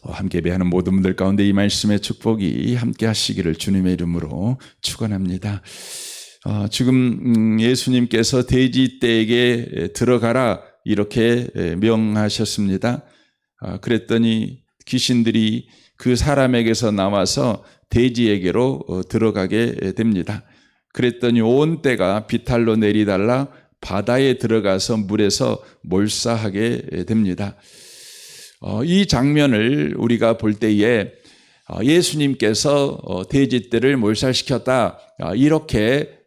함께 예배하는 모든 분들 가운데 이 말씀의 축복이 함께 하시기를 주님의 이름으로 축원합니다. 지금 예수님께서 돼지떼에게 들어가라 이렇게 명하셨습니다. 그랬더니 귀신들이 그 사람에게서 나와서 돼지에게로 들어가게 됩니다. 그랬더니 온 떼가 비탈로 내리달라 바다에 들어가서 물에서 몰사하게 됩니다. 이 장면을 우리가 볼 때에 예수님께서 돼지떼를 몰살시켰다 이렇게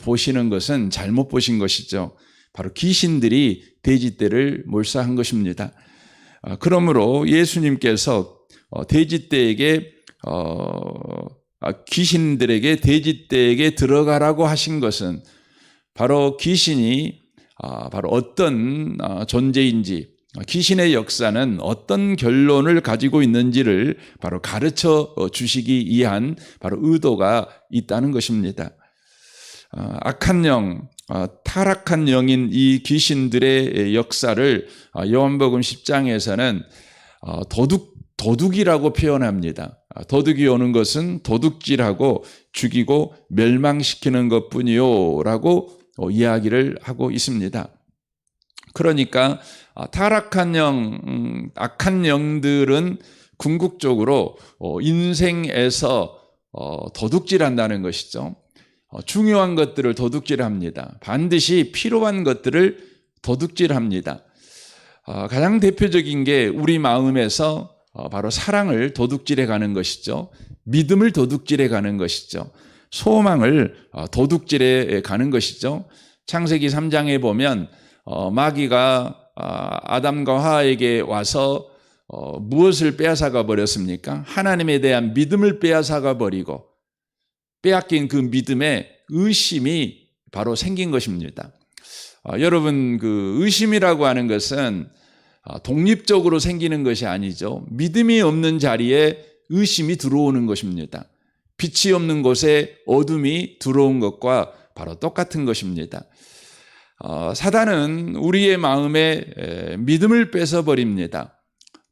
보시는 것은 잘못 보신 것이죠. 바로 귀신들이 돼지떼를 몰살한 것입니다. 그러므로 예수님께서 돼지떼에게 귀신들에게 돼지떼에게 들어가라고 하신 것은 바로 귀신이 바로 어떤 존재인지, 귀신의 역사는 어떤 결론을 가지고 있는지를 바로 가르쳐 주시기 위한 바로 의도가 있다는 것입니다. 악한 영, 타락한 영인 이 귀신들의 역사를 요한복음 10장에서는 도둑이라고 표현합니다. 도둑이 오는 것은 도둑질하고 죽이고 멸망시키는 것뿐이요 라고 이야기를 하고 있습니다. 그러니까 타락한 영, 악한 영들은 궁극적으로 인생에서 도둑질한다는 것이죠. 중요한 것들을 도둑질합니다. 반드시 필요한 것들을 도둑질합니다. 가장 대표적인 게 우리 마음에서 바로 사랑을 도둑질해 가는 것이죠. 믿음을 도둑질해 가는 것이죠. 소망을 도둑질해 가는 것이죠. 창세기 3장에 보면 마귀가 아담과 하와에게 와서 무엇을 빼앗아가 버렸습니까? 하나님에 대한 믿음을 빼앗아가 버리고 빼앗긴 그 믿음에 의심이 바로 생긴 것입니다. 여러분, 그 의심이라고 하는 것은 독립적으로 생기는 것이 아니죠. 믿음이 없는 자리에 의심이 들어오는 것입니다. 빛이 없는 곳에 어둠이 들어온 것과 바로 똑같은 것입니다. 사단은 우리의 마음에 믿음을 뺏어버립니다.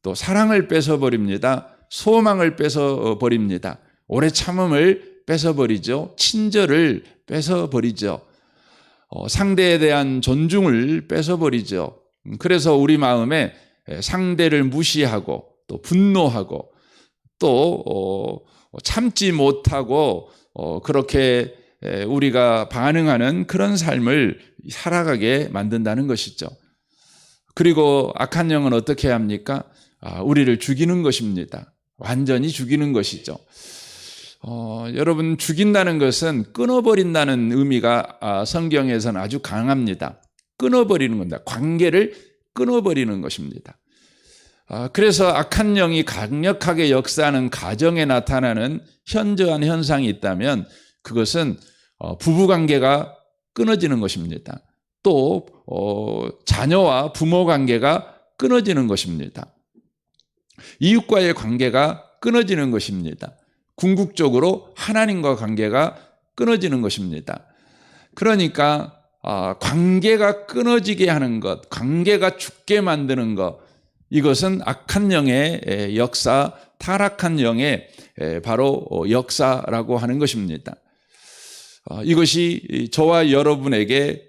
또 사랑을 뺏어버립니다. 소망을 뺏어버립니다. 오래 참음을 뺏어버리죠. 친절을 뺏어버리죠. 상대에 대한 존중을 뺏어버리죠. 그래서 우리 마음에 상대를 무시하고 또 분노하고 또 참지 못하고 그렇게 우리가 반응하는 그런 삶을 살아가게 만든다는 것이죠. 그리고 악한 영은 어떻게 합니까? 우리를 죽이는 것입니다. 완전히 죽이는 것이죠. 여러분, 죽인다는 것은 끊어버린다는 의미가 성경에서는 아주 강합니다. 끊어버리는 겁니다. 관계를 끊어버리는 것입니다. 그래서 악한 영이 강력하게 역사하는 가정에 나타나는 현저한 현상이 있다면 그것은 부부관계가 끊어지는 것입니다. 또 자녀와 부모 관계가 끊어지는 것입니다. 이웃과의 관계가 끊어지는 것입니다. 궁극적으로 하나님과 관계가 끊어지는 것입니다. 그러니까 관계가 끊어지게 하는 것, 관계가 죽게 만드는 것, 이것은 악한 영의 역사, 타락한 영의 바로 역사라고 하는 것입니다. 이것이 저와 여러분에게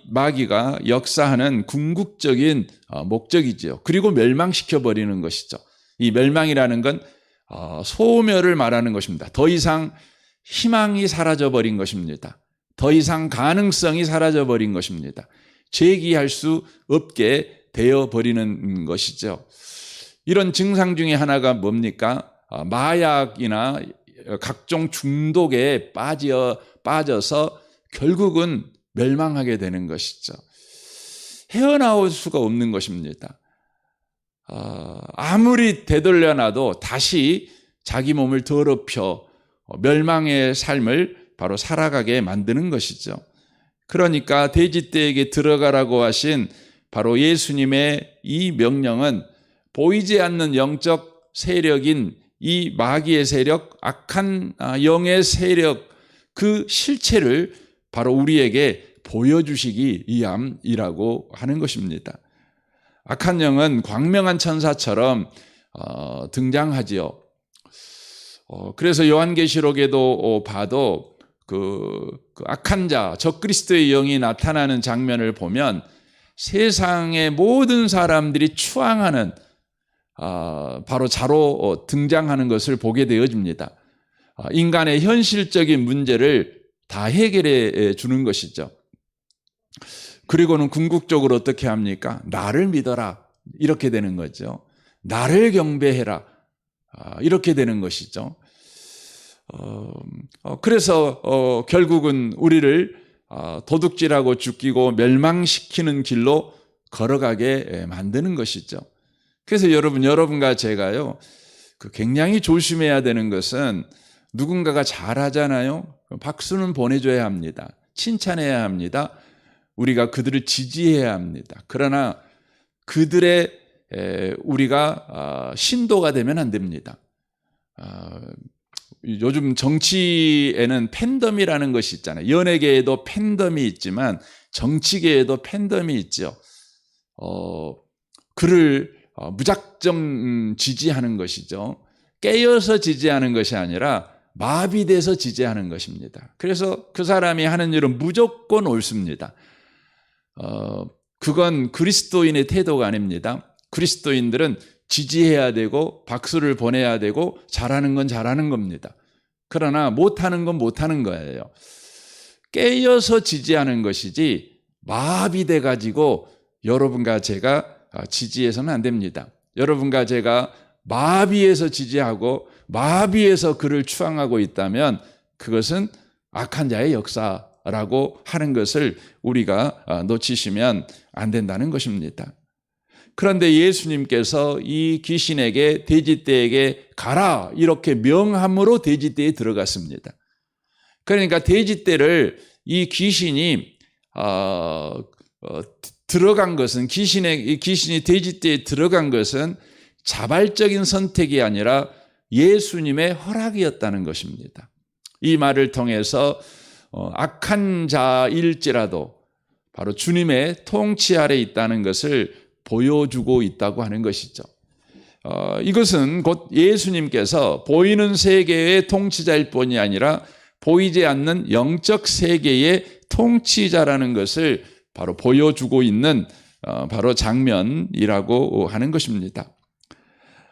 마귀가 역사하는 궁극적인 목적이죠. 그리고 멸망시켜버리는 것이죠. 이 멸망이라는 건 소멸을 말하는 것입니다. 더 이상 희망이 사라져버린 것입니다. 더 이상 가능성이 사라져버린 것입니다. 재기할 수 없게 되어버리는 것이죠. 이런 증상 중에 하나가 뭡니까? 마약이나 각종 중독에 빠져서 결국은 멸망하게 되는 것이죠. 헤어나올 수가 없는 것입니다. 아무리 되돌려놔도 다시 자기 몸을 더럽혀 멸망의 삶을 바로 살아가게 만드는 것이죠. 그러니까 돼지떼에게 들어가라고 하신 바로 예수님의 이 명령은 보이지 않는 영적 세력인 이 마귀의 세력, 악한 영의 세력, 그 실체를 바로 우리에게 보여주시기 위함이라고 하는 것입니다. 악한 영은 광명한 천사처럼 등장하지요. 그래서 요한계시록에도 봐도 그 악한 자, 적그리스도의 영이 나타나는 장면을 보면 세상의 모든 사람들이 추앙하는 바로 자로 등장하는 것을 보게 되어집니다. 인간의 현실적인 문제를 다 해결해 주는 것이죠. 그리고는 궁극적으로 어떻게 합니까? 나를 믿어라. 이렇게 되는 거죠. 나를 경배해라. 이렇게 되는 것이죠. 그래서 결국은 우리를 도둑질하고 죽이고 멸망시키는 길로 걸어가게 만드는 것이죠. 그래서 여러분과 제가요, 굉장히 조심해야 되는 것은 누군가가 잘하잖아요. 박수는 보내줘야 합니다. 칭찬해야 합니다. 우리가 그들을 지지해야 합니다. 그러나 그들의 우리가 신도가 되면 안 됩니다. 요즘 정치에는 팬덤이라는 것이 있잖아요. 연예계에도 팬덤이 있지만 정치계에도 팬덤이 있죠. 그를 무작정 지지하는 것이죠. 깨어서 지지하는 것이 아니라 마비돼서 지지하는 것입니다. 그래서 그 사람이 하는 일은 무조건 옳습니다. 그건 그리스도인의 태도가 아닙니다. 그리스도인들은 지지해야 되고 박수를 보내야 되고 잘하는 건 잘하는 겁니다. 그러나 못하는 건 못하는 거예요. 깨어서 지지하는 것이지 마비돼 가지고 여러분과 제가 지지해서는 안 됩니다. 여러분과 제가 마비해서 지지하고 마비해서 그를 추앙하고 있다면 그것은 악한 자의 역사라고 하는 것을 우리가 놓치시면 안 된다는 것입니다. 그런데 예수님께서 이 귀신에게 돼지떼에게 가라 이렇게 명함으로 돼지떼에 들어갔습니다. 그러니까 돼지떼를 이 귀신이 들어간 것은 귀신이 돼지떼에 들어간 것은 자발적인 선택이 아니라 예수님의 허락이었다는 것입니다. 이 말을 통해서 악한 자일지라도 바로 주님의 통치 아래 있다는 것을 보여주고 있다고 하는 것이죠. 이것은 곧 예수님께서 보이는 세계의 통치자일 뿐이 아니라 보이지 않는 영적 세계의 통치자라는 것을 바로 보여주고 있는 바로 장면이라고 하는 것입니다.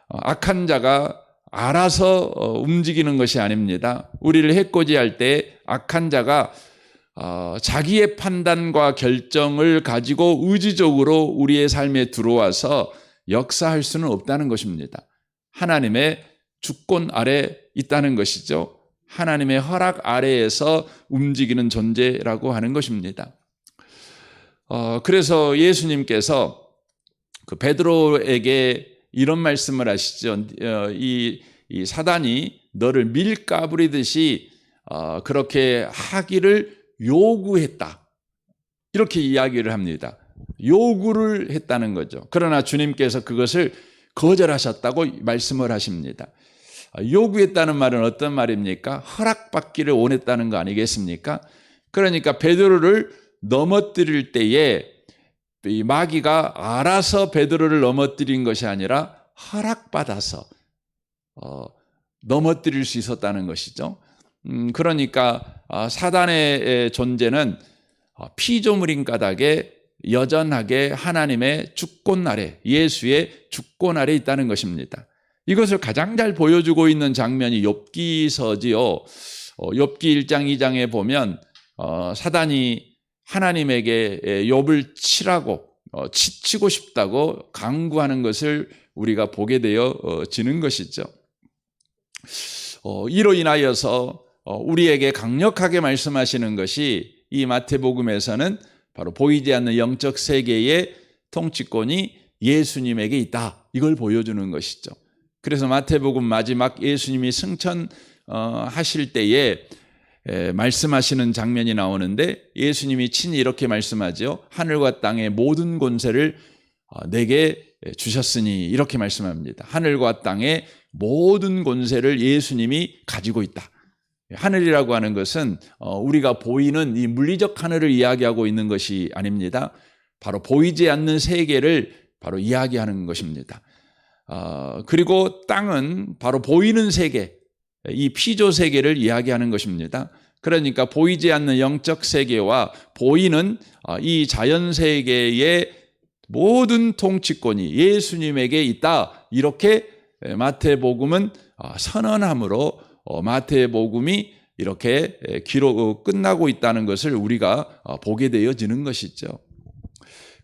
악한 자가 알아서 움직이는 것이 아닙니다. 우리를 해코지할 때 악한 자가 자기의 판단과 결정을 가지고 의지적으로 우리의 삶에 들어와서 역사할 수는 없다는 것입니다. 하나님의 주권 아래 있다는 것이죠. 하나님의 허락 아래에서 움직이는 존재라고 하는 것입니다. 그래서 예수님께서 그 베드로에게 이런 말씀을 하시죠. 이 사단이 너를 밀가부리듯이 그렇게 하기를 요구했다. 이렇게 이야기를 합니다. 요구를 했다는 거죠. 그러나 주님께서 그것을 거절하셨다고 말씀을 하십니다. 요구했다는 말은 어떤 말입니까? 허락받기를 원했다는 거 아니겠습니까? 그러니까 베드로를 넘어뜨릴 때에 이 마귀가 알아서 베드로를 넘어뜨린 것이 아니라 허락받아서 넘어뜨릴 수 있었다는 것이죠. 그러니까 사단의 존재는 피조물인 까닭에 여전하게 하나님의 주권 아래, 예수의 주권 아래 있다는 것입니다. 이것을 가장 잘 보여주고 있는 장면이 욥기서지요. 욥기 1장 2장에 보면 사단이 하나님에게 욥을 치라고 치고 싶다고 강구하는 것을 우리가 보게 되어지는 것이죠. 이로 인하여서 우리에게 강력하게 말씀하시는 것이 이 마태복음에서는 바로 보이지 않는 영적 세계의 통치권이 예수님에게 있다. 이걸 보여주는 것이죠. 그래서 마태복음 마지막 예수님이 승천하실 때에 말씀하시는 장면이 나오는데 예수님이 친히 이렇게 말씀하죠. 하늘과 땅의 모든 권세를 내게 주셨으니 이렇게 말씀합니다. 하늘과 땅의 모든 권세를 예수님이 가지고 있다. 하늘이라고 하는 것은 우리가 보이는 이 물리적 하늘을 이야기하고 있는 것이 아닙니다. 바로 보이지 않는 세계를 바로 이야기하는 것입니다. 그리고 땅은 바로 보이는 세계, 이 피조 세계를 이야기하는 것입니다. 그러니까 보이지 않는 영적 세계와 보이는 이 자연 세계의 모든 통치권이 예수님에게 있다. 이렇게 마태복음은 선언함으로 마태복음이 이렇게 끝나고 있다는 것을 우리가 보게 되어지는 것이죠.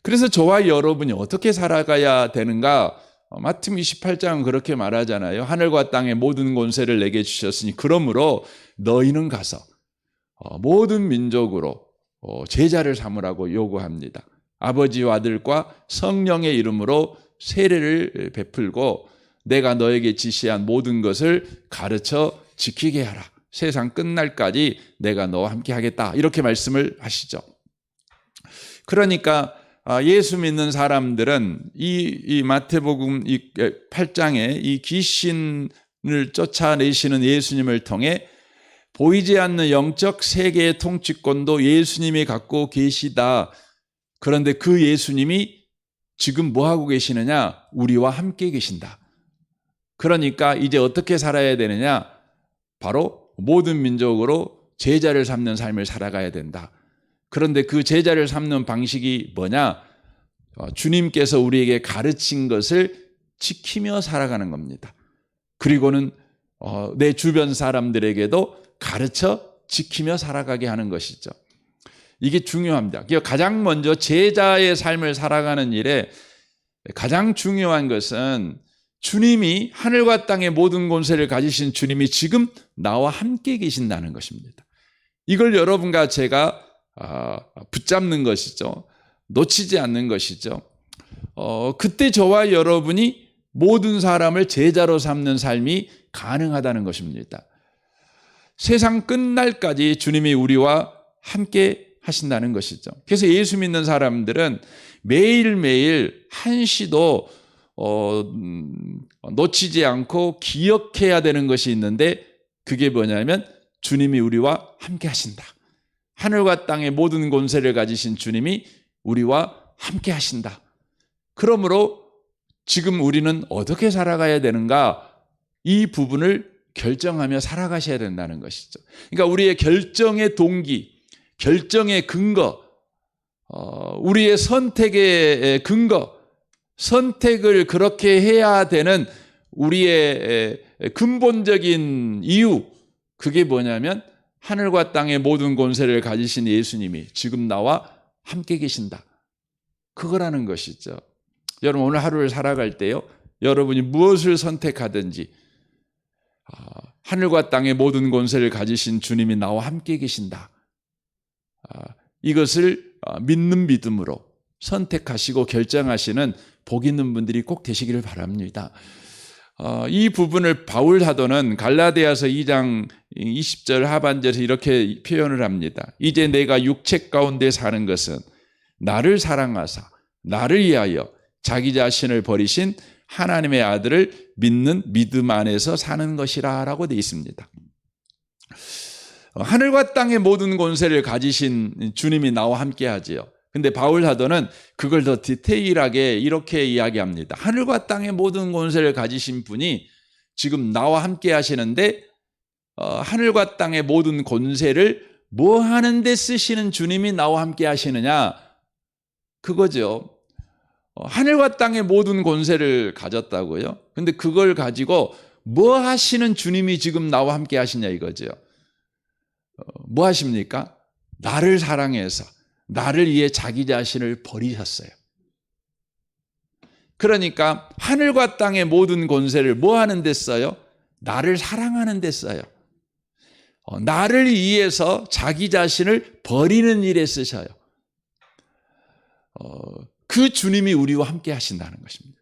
그래서 저와 여러분이 어떻게 살아가야 되는가? 마태복음 28장은 그렇게 말하잖아요. 하늘과 땅의 모든 권세를 내게 주셨으니 그러므로 너희는 가서 모든 민족으로 제자를 삼으라고 요구합니다. 아버지와 아들과 성령의 이름으로 세례를 베풀고 내가 너에게 지시한 모든 것을 가르쳐 지키게 하라. 세상 끝날까지 내가 너와 함께 하겠다. 이렇게 말씀을 하시죠. 그러니까 예수 믿는 사람들은 이 마태복음 8장에 이 귀신을 쫓아내시는 예수님을 통해 보이지 않는 영적 세계의 통치권도 예수님이 갖고 계시다. 그런데 그 예수님이 지금 뭐 하고 계시느냐? 우리와 함께 계신다. 그러니까 이제 어떻게 살아야 되느냐? 바로 모든 민족으로 제자를 삼는 삶을 살아가야 된다. 그런데 그 제자를 삼는 방식이 뭐냐? 주님께서 우리에게 가르친 것을 지키며 살아가는 겁니다. 그리고는 내 주변 사람들에게도 가르쳐 지키며 살아가게 하는 것이죠. 이게 중요합니다. 가장 먼저 제자의 삶을 살아가는 일에 가장 중요한 것은 주님이 하늘과 땅의 모든 권세를 가지신 주님이 지금 나와 함께 계신다는 것입니다. 이걸 여러분과 제가 붙잡는 것이죠. 놓치지 않는 것이죠. 그때 저와 여러분이 모든 사람을 제자로 삼는 삶이 가능하다는 것입니다. 세상 끝날까지 주님이 우리와 함께 하신다는 것이죠. 그래서 예수 믿는 사람들은 매일매일 한시도 놓치지 않고 기억해야 되는 것이 있는데 그게 뭐냐면 주님이 우리와 함께 하신다. 하늘과 땅의 모든 권세를 가지신 주님이 우리와 함께 하신다. 그러므로 지금 우리는 어떻게 살아가야 되는가? 이 부분을 결정하며 살아가셔야 된다는 것이죠. 그러니까 우리의 결정의 동기, 결정의 근거, 우리의 선택의 근거, 선택을 그렇게 해야 되는 우리의 근본적인 이유, 그게 뭐냐면 하늘과 땅의 모든 권세를 가지신 예수님이 지금 나와 함께 계신다. 그거라는 것이죠. 여러분 오늘 하루를 살아갈 때요, 여러분이 무엇을 선택하든지 하늘과 땅의 모든 권세를 가지신 주님이 나와 함께 계신다. 이것을 믿는 믿음으로 선택하시고 결정하시는 복 있는 분들이 꼭 되시기를 바랍니다. 이 부분을 바울 사도는 갈라디아서 2장 20절 하반절에서 이렇게 표현을 합니다. 이제 내가 육체 가운데 사는 것은 나를 사랑하사 나를 위하여 자기 자신을 버리신 하나님의 아들을 믿는 믿음 안에서 사는 것이라 라고 되어 있습니다. 하늘과 땅의 모든 권세를 가지신 주님이 나와 함께 하지요. 근데 바울 사도는 그걸 더 디테일하게 이렇게 이야기합니다. 하늘과 땅의 모든 권세를 가지신 분이 지금 나와 함께 하시는데 하늘과 땅의 모든 권세를 뭐 하는데 쓰시는 주님이 나와 함께 하시느냐? 그거죠. 하늘과 땅의 모든 권세를 가졌다고요. 근데 그걸 가지고 뭐 하시는 주님이 지금 나와 함께 하시냐 이거죠. 뭐 하십니까? 나를 사랑해서 나를 위해 자기 자신을 버리셨어요. 그러니까 하늘과 땅의 모든 권세를 뭐 하는 데 써요? 나를 사랑하는 데 써요. 나를 위해서 자기 자신을 버리는 일에 쓰셔요. 그 주님이 우리와 함께 하신다는 것입니다.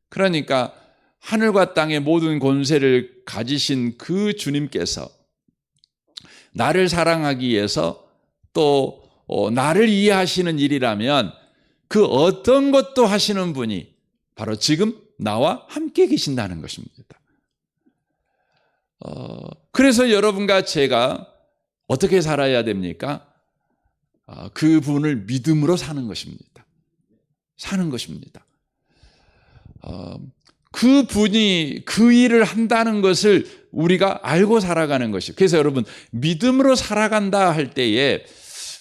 그러니까 하늘과 땅의 모든 권세를 가지신 그 주님께서 나를 사랑하기 위해서 또 나를 이해하시는 일이라면 그 어떤 것도 하시는 분이 바로 지금 나와 함께 계신다는 것입니다. 그래서 여러분과 제가 어떻게 살아야 됩니까? 그 분을 믿음으로 사는 것입니다. 사는 것입니다. 그 분이 그 일을 한다는 것을 우리가 알고 살아가는 것이에요. 그래서 여러분, 믿음으로 살아간다 할 때에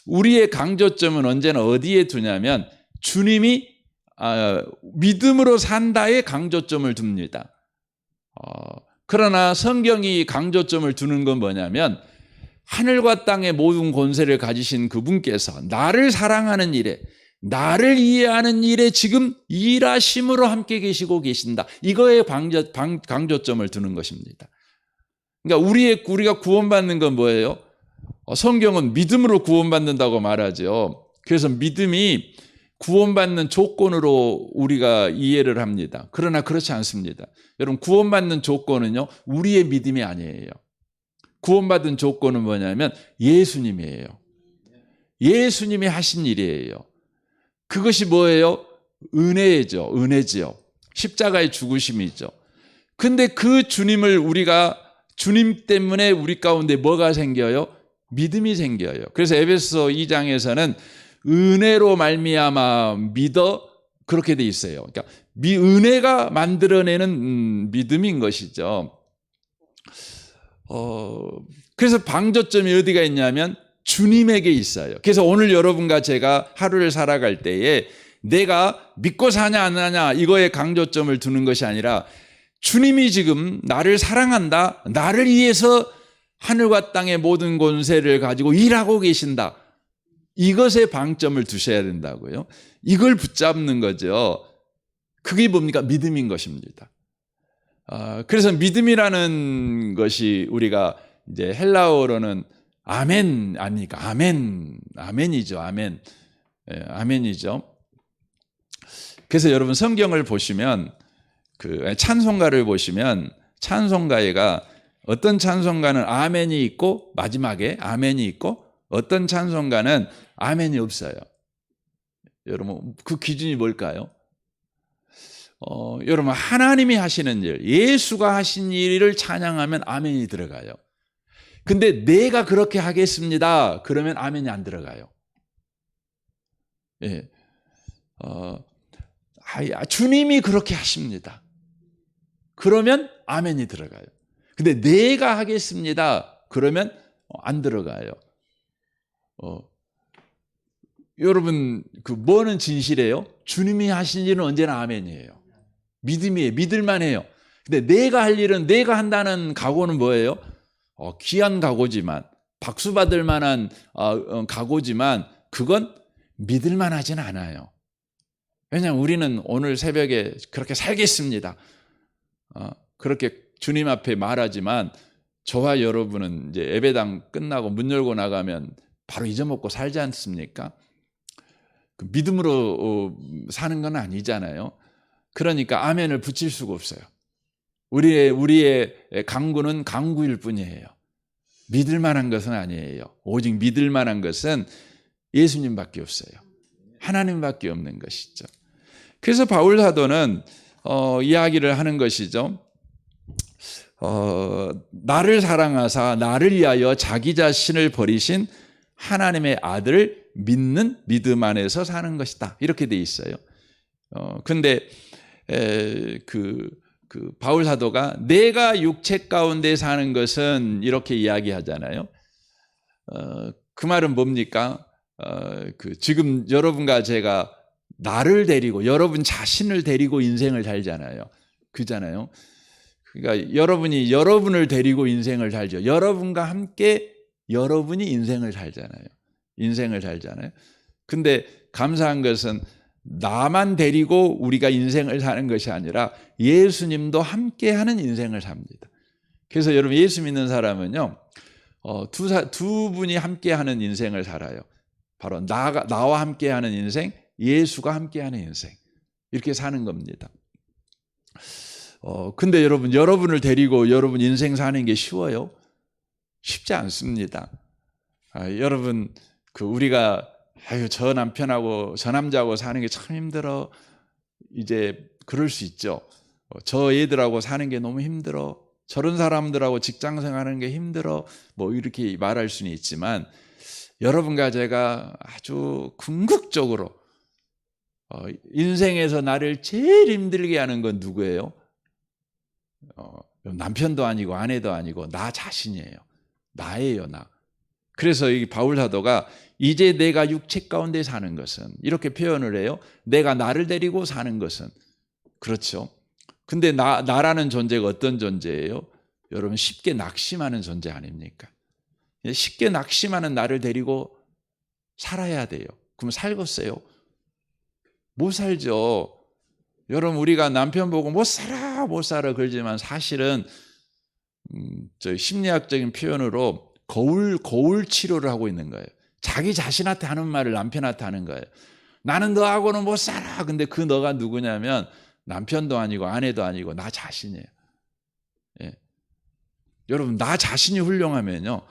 우리의 강조점은 언제나 어디에 두냐면 주님이 믿음으로 산다에 강조점을 둡니다. 그러나 성경이 강조점을 두는 건 뭐냐면 하늘과 땅의 모든 권세를 가지신 그분께서 나를 사랑하는 일에, 나를 이해하는 일에 지금 일하심으로 함께 계시고 계신다. 이거에 강조점을 두는 것입니다. 그러니까 우리가 구원받는 건 뭐예요? 성경은 믿음으로 구원받는다고 말하죠. 그래서 믿음이 구원받는 조건으로 우리가 이해를 합니다. 그러나 그렇지 않습니다. 여러분, 구원받는 조건은요, 우리의 믿음이 아니에요. 구원받은 조건은 뭐냐면 예수님이에요. 예수님이 하신 일이에요. 그것이 뭐예요? 은혜죠. 은혜지요. 십자가의 죽으심이죠. 근데 그 주님을 우리가 주님 때문에 우리 가운데 뭐가 생겨요? 믿음이 생겨요. 그래서 에베소 2장에서는 은혜로 말미암아 믿어 그렇게 돼 있어요. 그러니까 은혜가 만들어내는 믿음인 것이죠. 그래서 방조점이 어디가 있냐면 주님에게 있어요. 그래서 오늘 여러분과 제가 하루를 살아갈 때에 내가 믿고 사냐 안 하냐 이거에 강조점을 두는 것이 아니라 주님이 지금 나를 사랑한다, 나를 위해서 하늘과 땅의 모든 권세를 가지고 일하고 계신다, 이것에 방점을 두셔야 된다고요. 이걸 붙잡는 거죠. 그게 뭡니까? 믿음인 것입니다. 그래서 믿음이라는 것이 우리가 이제 헬라어로는 아멘 아닙니까? 아멘이죠. 아멘. 아멘이죠. 그래서 여러분 성경을 보시면 그 찬송가를 보시면 찬송가에가 어떤 찬송가는 아멘이 있고 마지막에 아멘이 있고 어떤 찬송가는 아멘이 없어요. 여러분 그 기준이 뭘까요? 여러분 하나님이 하시는 일, 예수가 하신 일을 찬양하면 아멘이 들어가요. 근데 내가 그렇게 하겠습니다. 그러면 아멘이 안 들어가요. 예. 주님이 그렇게 하십니다. 그러면 아멘이 들어가요. 근데 내가 하겠습니다. 그러면 안 들어가요. 여러분 그 뭐는 진실이에요? 주님이 하신 일은 언제나 아멘이에요. 믿음이에요. 믿을만 해요. 근데 내가 할 일은 내가 한다는 각오는 뭐예요? 귀한 각오지만 박수 받을 만한 각오지만 그건 믿을만 하진 않아요. 왜냐하면 우리는 오늘 새벽에 그렇게 살겠습니다. 그렇게 주님 앞에 말하지만 저와 여러분은 이제 예배당 끝나고 문 열고 나가면 바로 잊어먹고 살지 않습니까? 그 믿음으로 사는 건 아니잖아요. 그러니까 아멘을 붙일 수가 없어요. 우리의 강구는 강구일 뿐이에요. 믿을 만한 것은 아니에요. 오직 믿을 만한 것은 예수님밖에 없어요. 하나님밖에 없는 것이죠. 그래서 바울 사도는 이야기를 하는 것이죠. 나를 사랑하사 나를 위하여 자기 자신을 버리신 하나님의 아들을 믿는 믿음 안에서 사는 것이다. 이렇게 돼 있어요. 근데 그 바울 사도가 내가 육체 가운데 사는 것은 이렇게 이야기하잖아요. 그 말은 뭡니까? 지금 여러분과 제가 나를 데리고 여러분 자신을 데리고 인생을 살잖아요. 그잖아요. 그러니까 여러분이 여러분을 데리고 인생을 살죠. 여러분과 함께 여러분이 인생을 살잖아요. 인생을 살잖아요. 근데 감사한 것은 나만 데리고 우리가 인생을 사는 것이 아니라 예수님도 함께하는 인생을 삽니다. 그래서 여러분 예수 믿는 사람은요, 두 분이 함께하는 인생을 살아요. 바로 나와 함께하는 인생, 예수가 함께하는 인생, 이렇게 사는 겁니다. 근데 여러분을 데리고 여러분 인생 사는 게 쉬워요? 쉽지 않습니다. 여러분 우리가 저 남편하고 저 남자하고 사는 게 참 힘들어. 이제 그럴 수 있죠. 저 애들하고 사는 게 너무 힘들어. 저런 사람들하고 직장 생활하는 게 힘들어. 뭐 이렇게 말할 수는 있지만 여러분과 제가 아주 궁극적으로 인생에서 나를 제일 힘들게 하는 건 누구예요? 남편도 아니고 아내도 아니고 나 자신이에요. 나예요, 나. 그래서 이 바울 사도가 이제 내가 육체 가운데 사는 것은 이렇게 표현을 해요. 내가 나를 데리고 사는 것은. 그렇죠. 근데 나라는 존재가 어떤 존재예요? 여러분 쉽게 낙심하는 존재 아닙니까? 쉽게 낙심하는 나를 데리고 살아야 돼요. 그럼 살겠어요? 못 살죠. 여러분 우리가 남편 보고 못 살아 그러지만 사실은 저 심리학적인 표현으로 거울 치료를 하고 있는 거예요. 자기 자신한테 하는 말을 남편한테 하는 거예요. 나는 너하고는 못 살아. 근데 그 너가 누구냐면 남편도 아니고 아내도 아니고 나 자신이에요. 예. 여러분 나 자신이 훌륭하면요.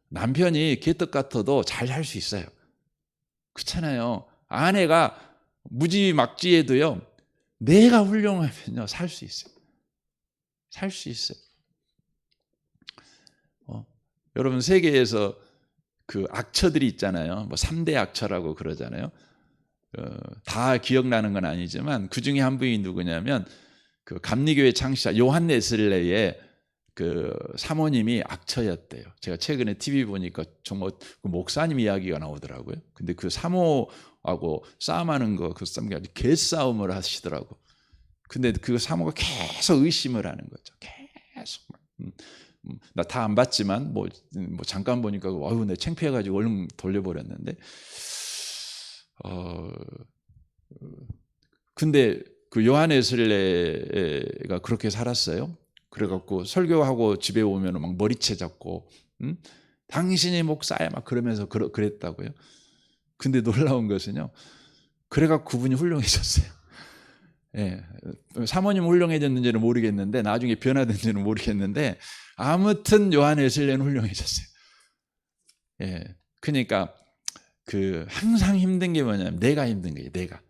남편이 개떡 같아도 잘 살 수 있어요. 그렇잖아요. 아내가 무지막지해도요. 내가 훌륭하면요. 살 수 있어요. 살 수 있어요. 여러분 세계에서 그 악처들이 있잖아요. 뭐 3대 악처라고 그러잖아요. 다 기억나는 건 아니지만 그 중에 한 분이 누구냐면 그 감리교회 창시자 요한 웨슬레의 그 사모님이 악처였대요. 제가 최근에 TV 보니까 정말 그 목사님 이야기가 나오더라고요. 근데 그 사모하고 싸움하는 거 그 싸움이 아주 개싸움을 하시더라고. 근데 그 사모가 계속 의심을 하는 거죠. 계속 나 다 안 봤지만 뭐 잠깐 보니까 아유 내 창피해가지고 얼른 돌려버렸는데 근데 그 요한 웨슬레가 그렇게 살았어요. 그래갖고 설교하고 집에 오면 막 머리채 잡고 당신이 목사야 막 그러면서 그랬다고요. 근데 놀라운 것은요. 그래갖고 그분이 훌륭해졌어요. 예, 사모님 훌륭해졌는지는 모르겠는데 나중에 변화된지는 모르겠는데 아무튼 요한 웨슬레는 훌륭해졌어요. 예, 그러니까 그 항상 힘든 게 뭐냐면 내가 힘든 거예요. 내가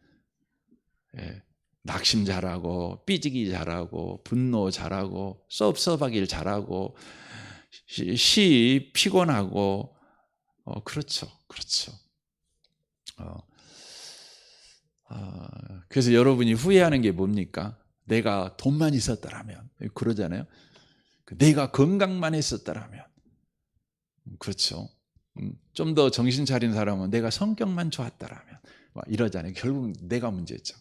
예, 낙심 잘하고 삐지기 잘하고 분노 잘하고 섭섭하길 잘하고 시 피곤하고 그렇죠. 그래서 여러분이 후회하는 게 뭡니까? 내가 돈만 있었더라면 그러잖아요. 내가 건강만 했었더라면 그렇죠. 좀 더 정신 차린 사람은 내가 성격만 좋았더라면 이러잖아요. 결국 내가 문제죠.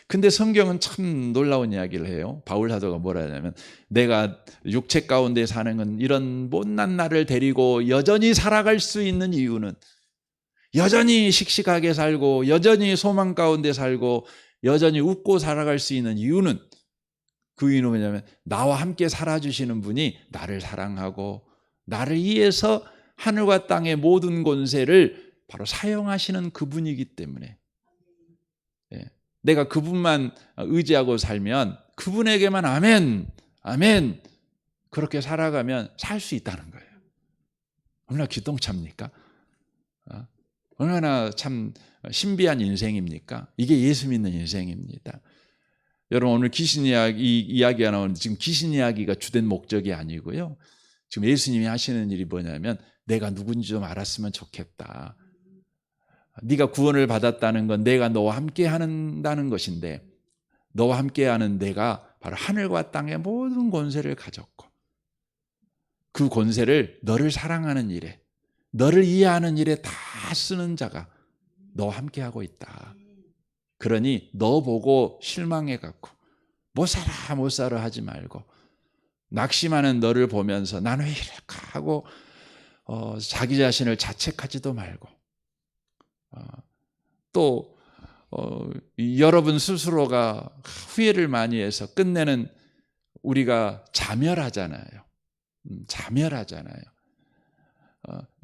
근데 성경은 참 놀라운 이야기를 해요. 바울 사도가 뭐라 하냐면 내가 육체 가운데 사는 건 이런 못난 나를 데리고 여전히 살아갈 수 있는 이유는 여전히 씩씩하게 살고 여전히 소망 가운데 살고 여전히 웃고 살아갈 수 있는 이유는 그 이유는 뭐냐면 나와 함께 살아주시는 분이 나를 사랑하고 나를 위해서 하늘과 땅의 모든 권세를 바로 사용하시는 그분이기 때문에 내가 그분만 의지하고 살면 그분에게만 아멘 그렇게 살아가면 살 수 있다는 거예요. 얼마나 기똥차입니까? 얼마나 참 신비한 인생입니까? 이게 예수 믿는 인생입니다. 여러분 오늘 귀신 이야기가 나오는데 지금 귀신 이야기가 주된 목적이 아니고요. 지금 예수님이 하시는 일이 뭐냐면 내가 누군지 좀 알았으면 좋겠다. 네가 구원을 받았다는 건 내가 너와 함께 한다는 것인데 너와 함께하는 내가 바로 하늘과 땅의 모든 권세를 가졌고 그 권세를 너를 사랑하는 일에 너를 이해하는 일에 다 쓰는 자가 너와 함께하고 있다. 그러니 너 보고 실망해갖고 못 살아 하지 말고 낙심하는 너를 보면서 나는 왜 이럴까 하고 자기 자신을 자책하지도 말고 또 여러분 스스로가 후회를 많이 해서 끝내는 우리가 자멸하잖아요.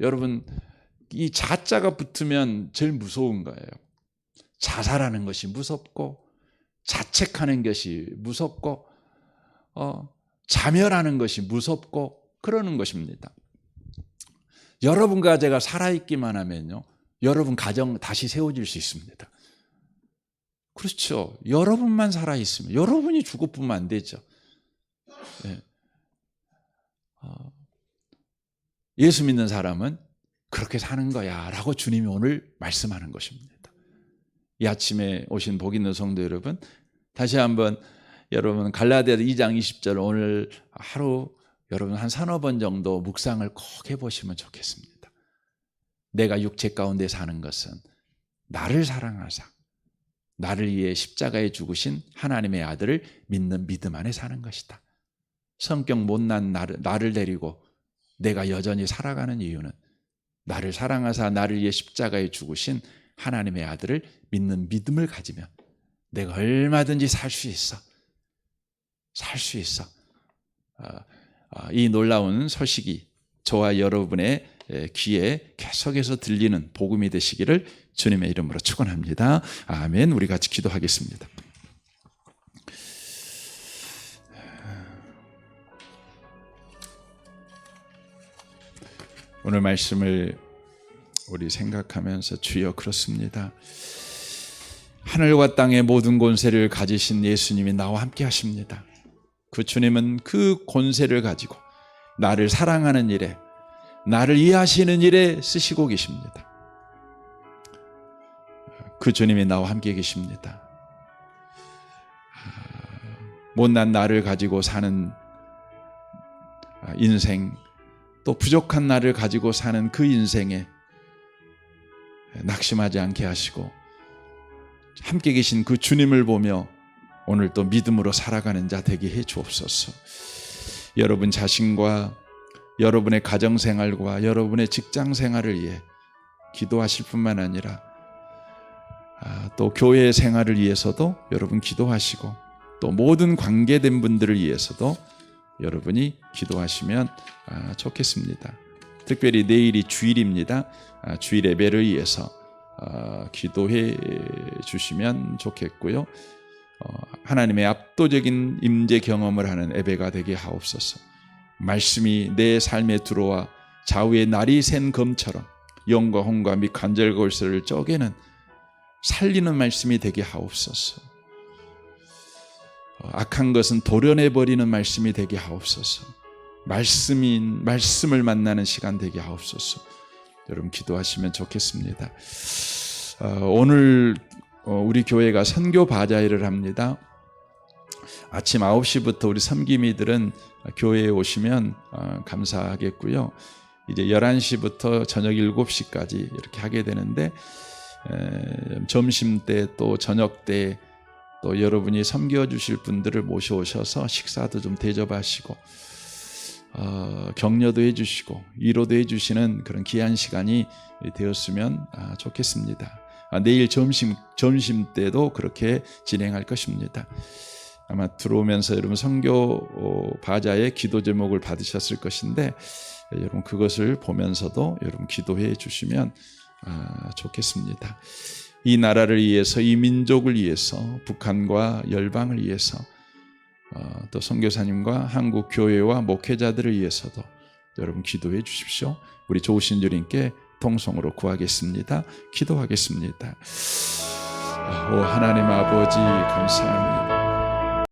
여러분 이 자자가 붙으면 제일 무서운 거예요. 자살하는 것이 무섭고 자책하는 것이 무섭고 자멸하는 것이 무섭고 그러는 것입니다. 여러분과 제가 살아있기만 하면요. 여러분 가정 다시 세워질 수 있습니다. 그렇죠. 여러분만 살아있으면 여러분이 죽어보면 안 되죠. 네. 예수 믿는 사람은 그렇게 사는 거야 라고 주님이 오늘 말씀하는 것입니다. 이 아침에 오신 복 있는 성도 여러분 다시 한번 여러분 갈라디아 2장 20절 오늘 하루 여러분 한 3-4번 정도 묵상을 꼭 해보시면 좋겠습니다. 내가 육체 가운데 사는 것은 나를 사랑하사 나를 위해 십자가에 죽으신 하나님의 아들을 믿는 믿음 안에 사는 것이다. 성격 못난 나를 데리고 내가 여전히 살아가는 이유는 나를 사랑하사 나를 위해 십자가에 죽으신 하나님의 아들을 믿는 믿음을 가지면 내가 얼마든지 살 수 있어. 살 수 있어. 이 놀라운 소식이 저와 여러분의 귀에 계속해서 들리는 복음이 되시기를 주님의 이름으로 축원합니다. 아멘. 우리 같이 기도하겠습니다. 오늘 말씀을 우리 생각하면서 주여 그렇습니다. 하늘과 땅의 모든 권세를 가지신 예수님이 나와 함께 하십니다. 그 주님은 그 권세를 가지고 나를 사랑하는 일에 나를 이해하시는 일에 쓰시고 계십니다. 그 주님이 나와 함께 계십니다. 못난 나를 가지고 사는 인생, 또 부족한 나를 가지고 사는 그 인생에 낙심하지 않게 하시고 함께 계신 그 주님을 보며 오늘 또 믿음으로 살아가는 자 되게 해 주옵소서. 여러분 자신과 여러분의 가정생활과 여러분의 직장생활을 위해 기도하실 뿐만 아니라 또 교회 생활을 위해서도 여러분 기도하시고 또 모든 관계된 분들을 위해서도 여러분이 기도하시면 좋겠습니다. 특별히 내일이 주일입니다. 주일 예배를 위해서 기도해 주시면 좋겠고요. 하나님의 압도적인 임재 경험을 하는 예배가 되게 하옵소서. 말씀이 내 삶에 들어와 좌우의 날이 샌 검처럼 영과 혼과 및 관절골수를 쪼개는 살리는 말씀이 되게 하옵소서. 악한 것은 도려내버리는 말씀이 되게 하옵소서. 말씀을 만나는 시간 되게 하옵소서. 여러분 기도하시면 좋겠습니다. 오늘 우리 교회가 선교 바자회를 합니다. 아침 9시부터 우리 섬김이들은 교회에 오시면 감사하겠고요. 이제 11시부터 저녁 7시까지 이렇게 하게 되는데 점심때 또 저녁때 또 여러분이 섬겨주실 분들을 모셔오셔서 식사도 좀 대접하시고 격려도 해주시고 위로도 해주시는 그런 귀한 시간이 되었으면 좋겠습니다. 내일 점심 때도 그렇게 진행할 것입니다. 아마 들어오면서 여러분 선교 바자의 기도 제목을 받으셨을 것인데 여러분 그것을 보면서도 여러분 기도해 주시면 좋겠습니다. 이 나라를 위해서, 이 민족을 위해서, 북한과 열방을 위해서, 또 선교사님과 한국 교회와 목회자들을 위해서도 여러분 기도해 주십시오. 우리 좋으신 주님께 통성으로 구하겠습니다. 기도하겠습니다. 오 하나님 아버지 감사합니다.